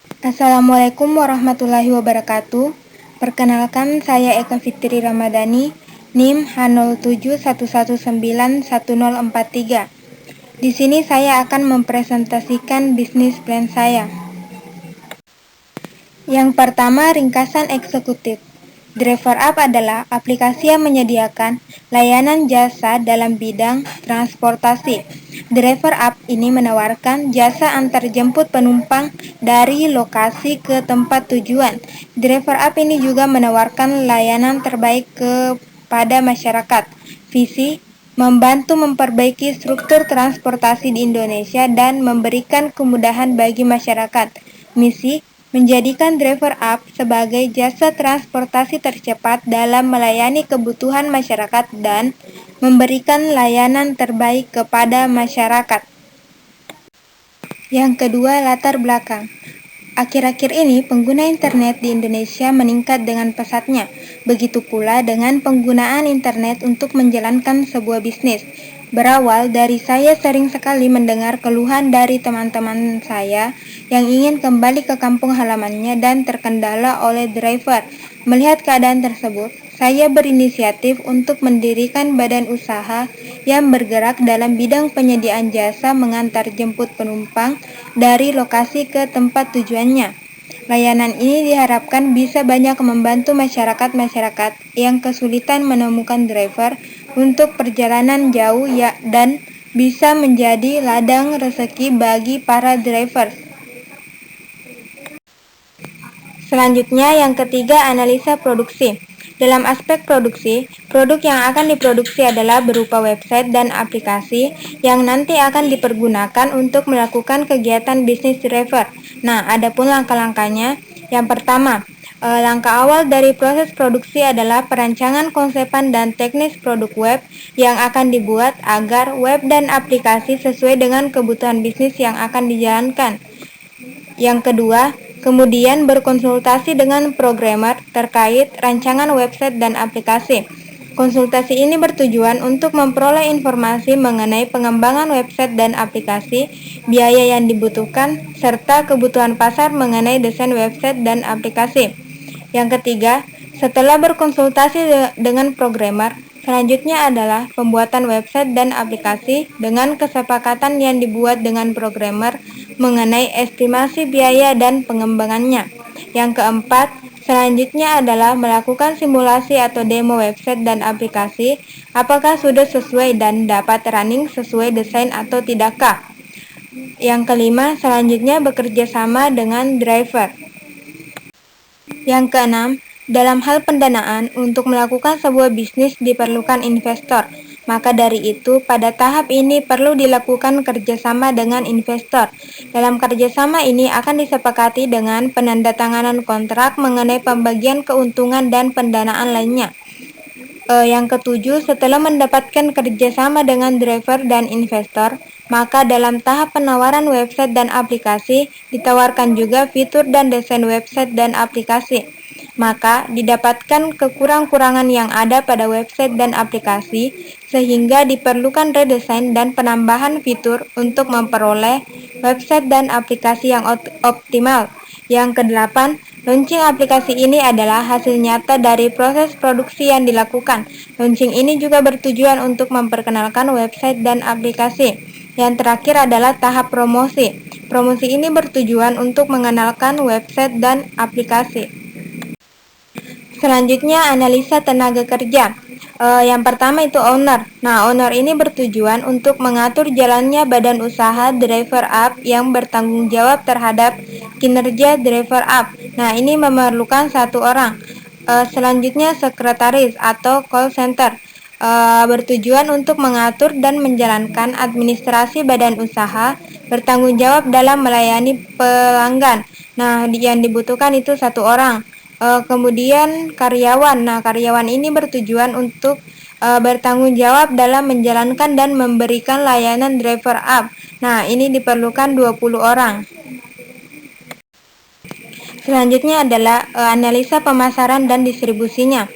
Assalamualaikum warahmatullahi wabarakatuh. Perkenalkan, saya Eka Fitri Ramadhani, NIM H0711911043. Di sini saya akan mempresentasikan bisnis plan saya. Yang pertama, ringkasan eksekutif. Driver App adalah aplikasi yang menyediakan layanan jasa dalam bidang transportasi. Driver App ini menawarkan jasa antar jemput penumpang dari lokasi ke tempat tujuan. Driver App ini juga menawarkan layanan terbaik kepada masyarakat. Visi membantu memperbaiki struktur transportasi di Indonesia dan memberikan kemudahan bagi masyarakat. Misi menjadikan Driver App sebagai jasa transportasi tercepat dalam melayani kebutuhan masyarakat dan memberikan layanan terbaik kepada masyarakat. Yang kedua, latar belakang. Akhir-akhir ini, pengguna internet di Indonesia meningkat dengan pesatnya. Begitu pula dengan penggunaan internet untuk menjalankan sebuah bisnis. Berawal dari saya sering sekali mendengar keluhan dari teman-teman saya yang ingin kembali ke kampung halamannya dan terkendala oleh driver. Melihat keadaan tersebut, saya berinisiatif untuk mendirikan badan usaha yang bergerak dalam bidang penyediaan jasa mengantar jemput penumpang dari lokasi ke tempat tujuannya. Layanan ini diharapkan bisa banyak membantu masyarakat-masyarakat yang kesulitan menemukan driver untuk perjalanan jauh dan bisa menjadi ladang rezeki bagi para driver. Selanjutnya, yang ketiga, analisa produksi. Dalam aspek produksi, produk yang akan diproduksi adalah berupa website dan aplikasi yang nanti akan dipergunakan untuk melakukan kegiatan bisnis driver. Nah, adapun langkah-langkahnya. Yang pertama, langkah awal dari proses produksi adalah perancangan konsepan dan teknis produk web yang akan dibuat agar web dan aplikasi sesuai dengan kebutuhan bisnis yang akan dijalankan. Yang kedua, kemudian berkonsultasi dengan programmer terkait rancangan website dan aplikasi. Konsultasi ini bertujuan untuk memperoleh informasi mengenai pengembangan website dan aplikasi, biaya yang dibutuhkan, serta kebutuhan pasar mengenai desain website dan aplikasi. Yang ketiga, setelah berkonsultasi dengan programmer, selanjutnya adalah pembuatan website dan aplikasi dengan kesepakatan yang dibuat dengan programmer mengenai estimasi biaya dan pengembangannya. Yang keempat, selanjutnya adalah melakukan simulasi atau demo website dan aplikasi, apakah sudah sesuai dan dapat running sesuai desain atau tidakkah. Yang kelima, selanjutnya bekerja sama dengan driver. Yang keenam, dalam hal pendanaan, untuk melakukan sebuah bisnis diperlukan investor. Maka dari itu, pada tahap ini perlu dilakukan kerjasama dengan investor. Dalam kerjasama ini akan disepakati dengan penandatanganan kontrak mengenai pembagian keuntungan dan pendanaan lainnya. Yang ketujuh, setelah mendapatkan kerjasama dengan driver dan investor, maka dalam tahap penawaran website dan aplikasi, ditawarkan juga fitur dan desain website dan aplikasi. Maka didapatkan kekurang-kurangan yang ada pada website dan aplikasi, sehingga diperlukan redesign dan penambahan fitur untuk memperoleh website dan aplikasi yang optimal. Yang kedelapan, launching aplikasi ini adalah hasil nyata dari proses produksi yang dilakukan. Launching ini juga bertujuan untuk memperkenalkan website dan aplikasi. Yang terakhir adalah tahap promosi. Promosi ini bertujuan untuk mengenalkan website dan aplikasi. Selanjutnya, analisa tenaga kerja. Yang pertama itu owner. Nah, owner ini bertujuan untuk mengatur jalannya badan usaha Driver App yang bertanggung jawab terhadap kinerja Driver App. Nah, ini memerlukan satu orang. Selanjutnya, sekretaris atau call center. Bertujuan untuk mengatur dan menjalankan administrasi badan usaha, bertanggung jawab dalam melayani pelanggan. Nah, yang dibutuhkan itu satu orang. Kemudian karyawan. Nah, karyawan ini bertujuan untuk bertanggung jawab dalam menjalankan dan memberikan layanan Driver App. Nah, ini diperlukan 20 orang. Selanjutnya adalah analisa pemasaran dan distribusinya.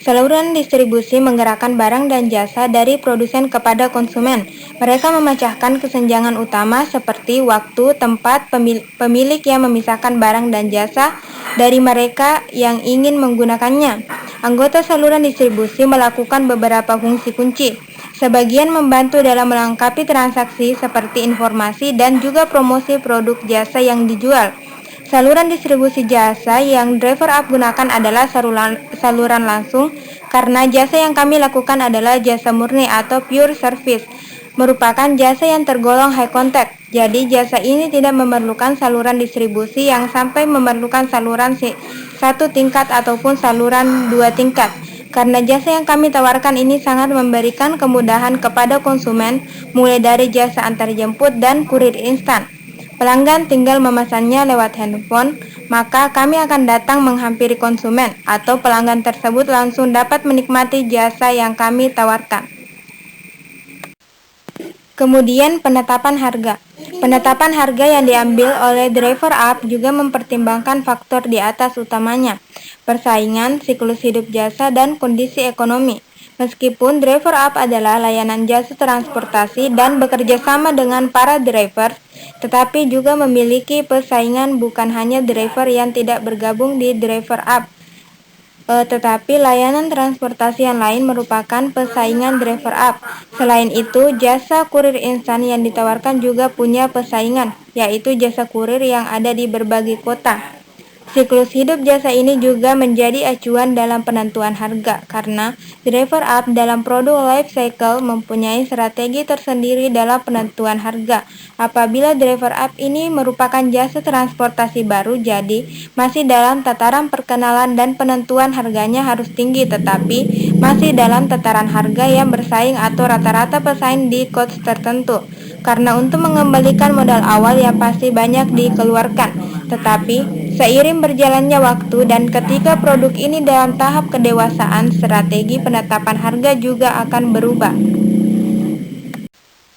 Saluran distribusi menggerakkan barang dan jasa dari produsen kepada konsumen. Mereka memecahkan kesenjangan utama seperti waktu, tempat, pemilik yang memisahkan barang dan jasa dari mereka yang ingin menggunakannya. Anggota saluran distribusi melakukan beberapa fungsi kunci. Sebagian membantu dalam melengkapi transaksi seperti informasi dan juga promosi produk jasa yang dijual. Saluran distribusi jasa yang Driver Up gunakan adalah saluran langsung karena jasa yang kami lakukan adalah jasa murni atau pure service, merupakan jasa yang tergolong high contact. Jadi jasa ini tidak memerlukan saluran distribusi yang sampai memerlukan saluran satu tingkat ataupun saluran dua tingkat. Karena jasa yang kami tawarkan ini sangat memberikan kemudahan kepada konsumen, mulai dari jasa antarjemput dan kurir instan. Pelanggan tinggal memesannya lewat handphone, maka kami akan datang menghampiri konsumen atau pelanggan tersebut langsung dapat menikmati jasa yang kami tawarkan. Kemudian penetapan harga. Penetapan harga yang diambil oleh Driver Up juga mempertimbangkan faktor di atas utamanya, persaingan, siklus hidup jasa, dan kondisi ekonomi. Meskipun Driver Up adalah layanan jasa transportasi dan bekerja sama dengan para driver, tetapi juga memiliki persaingan bukan hanya driver yang tidak bergabung di Driver Up, tetapi layanan transportasi yang lain merupakan persaingan Driver Up. Selain itu, jasa kurir instan yang ditawarkan juga punya persaingan, yaitu jasa kurir yang ada di berbagai kota. Siklus hidup jasa ini juga menjadi acuan dalam penentuan harga, karena Driver Up dalam produk life cycle mempunyai strategi tersendiri dalam penentuan harga. Apabila Driver Up ini merupakan jasa transportasi baru, jadi masih dalam tataran perkenalan dan penentuan harganya harus tinggi, tetapi masih dalam tataran harga yang bersaing atau rata-rata pesaing di cost tertentu. Karena untuk mengembalikan modal awal yang pasti banyak dikeluarkan, tetapi seiring berjalannya waktu dan ketika produk ini dalam tahap kedewasaan, strategi penetapan harga juga akan berubah.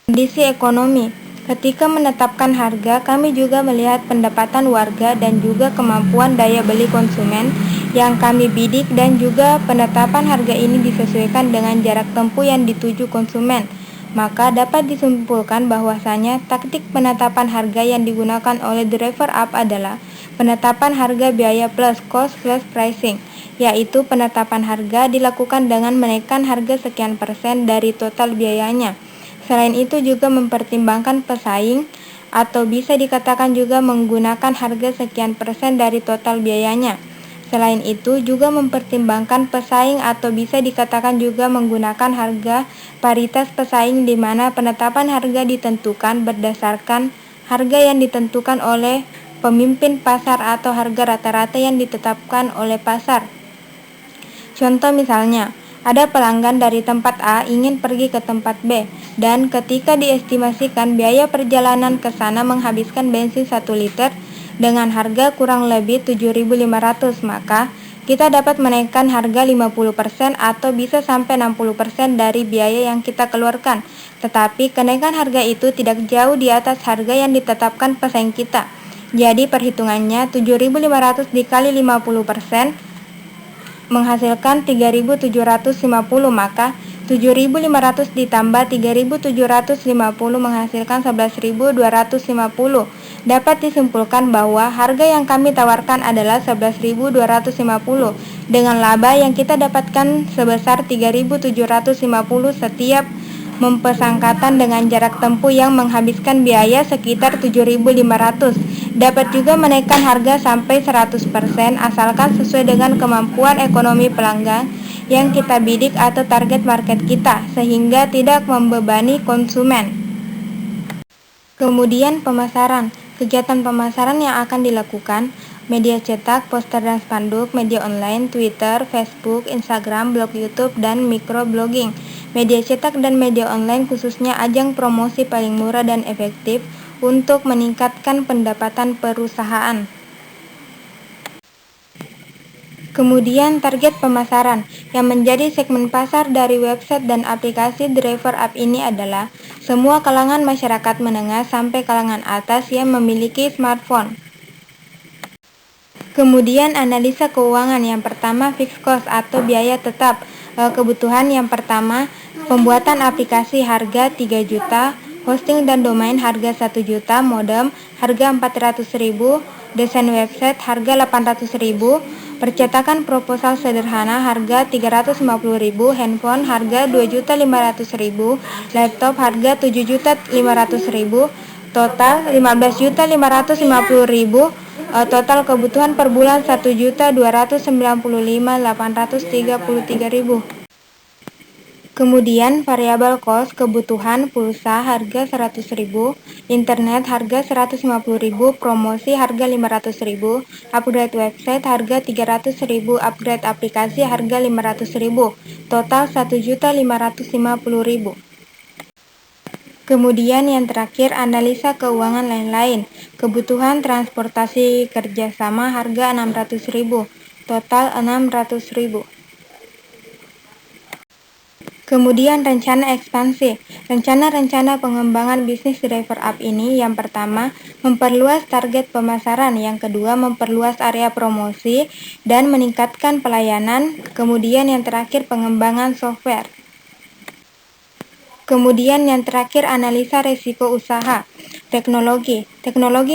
Kondisi ekonomi. Ketika menetapkan harga, kami juga melihat pendapatan warga dan juga kemampuan daya beli konsumen yang kami bidik, dan juga penetapan harga ini disesuaikan dengan jarak tempuh yang dituju konsumen. Maka dapat disimpulkan bahwasanya taktik penetapan harga yang digunakan oleh Driver Up adalah penetapan harga biaya plus cost plus pricing, yaitu penetapan harga dilakukan dengan menaikkan harga sekian persen dari total biayanya. Selain itu juga mempertimbangkan pesaing, atau bisa dikatakan juga menggunakan harga sekian persen dari total biayanya. Selain itu juga mempertimbangkan pesaing, atau bisa dikatakan juga menggunakan harga paritas pesaing, di mana penetapan harga ditentukan berdasarkan harga yang ditentukan oleh pemimpin pasar atau harga rata-rata yang ditetapkan oleh pasar. Contoh misalnya, ada pelanggan dari tempat A ingin pergi ke tempat B, dan ketika diestimasikan biaya perjalanan ke sana menghabiskan bensin 1 liter dengan harga kurang lebih 7.500, maka kita dapat menaikkan harga 50% atau bisa sampai 60% dari biaya yang kita keluarkan. Tetapi kenaikan harga itu tidak jauh di atas harga yang ditetapkan pesaing kita. Jadi perhitungannya 7.500 dikali 50% menghasilkan 3.750, maka 7.500 ditambah 3.750 menghasilkan 11.250. Dapat disimpulkan bahwa harga yang kami tawarkan adalah 11.250 dengan laba yang kita dapatkan sebesar 3.750 setiap mempersangkatan dengan jarak tempuh yang menghabiskan biaya sekitar 7.500. Dapat juga menaikkan harga sampai 100% asalkan sesuai dengan kemampuan ekonomi pelanggan yang kita bidik atau target market kita, sehingga tidak membebani konsumen. Kemudian pemasaran. Kegiatan pemasaran yang akan dilakukan: media cetak, poster dan spanduk, media online, Twitter, Facebook, Instagram, blog YouTube, dan microblogging. Media cetak dan media online khususnya ajang promosi paling murah dan efektif untuk meningkatkan pendapatan perusahaan. Kemudian target pemasaran yang menjadi segmen pasar dari website dan aplikasi Driver Up ini adalah semua kalangan masyarakat menengah sampai kalangan atas yang memiliki smartphone. Kemudian analisa keuangan. Yang pertama fixed cost atau biaya tetap. Kebutuhan yang pertama, pembuatan aplikasi harga 3 juta, hosting dan domain harga 1 juta, modem harga 400.000, desain website harga 800.000, percetakan proposal sederhana harga 350.000, handphone harga 2.500.000, laptop harga 7.500.000, total 15.550.000. Total kebutuhan per bulan 1.295.833.000. Kemudian variabel cost, kebutuhan pulsa harga 100.000, internet harga 150.000, promosi harga 500.000, upgrade website harga 300.000, upgrade aplikasi harga 500.000, total 1.550.000. Kemudian yang terakhir analisa keuangan lain-lain. Kebutuhan transportasi kerjasama harga 600.000, total 600.000. Kemudian rencana ekspansi. Rencana-rencana pengembangan bisnis driver up ini yang pertama memperluas target pemasaran, yang kedua memperluas area promosi dan meningkatkan pelayanan, kemudian yang terakhir pengembangan software. Kemudian yang terakhir analisa risiko usaha. Teknologi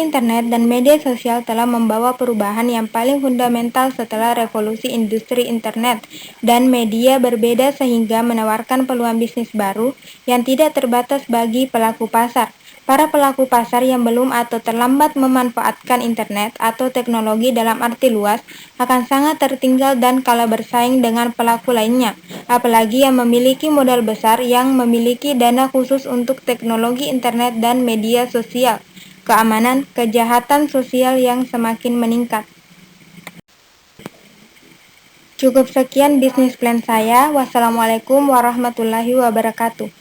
internet dan media sosial telah membawa perubahan yang paling fundamental setelah revolusi industri internet dan media berbeda sehingga menawarkan peluang bisnis baru yang tidak terbatas bagi pelaku pasar. Para pelaku pasar yang belum atau terlambat memanfaatkan internet atau teknologi dalam arti luas akan sangat tertinggal dan kalah bersaing dengan pelaku lainnya, apalagi yang memiliki modal besar yang memiliki dana khusus untuk teknologi internet dan media sosial. Keamanan, kejahatan sosial yang semakin meningkat. Cukup sekian bisnis plan saya. Wassalamualaikum warahmatullahi wabarakatuh.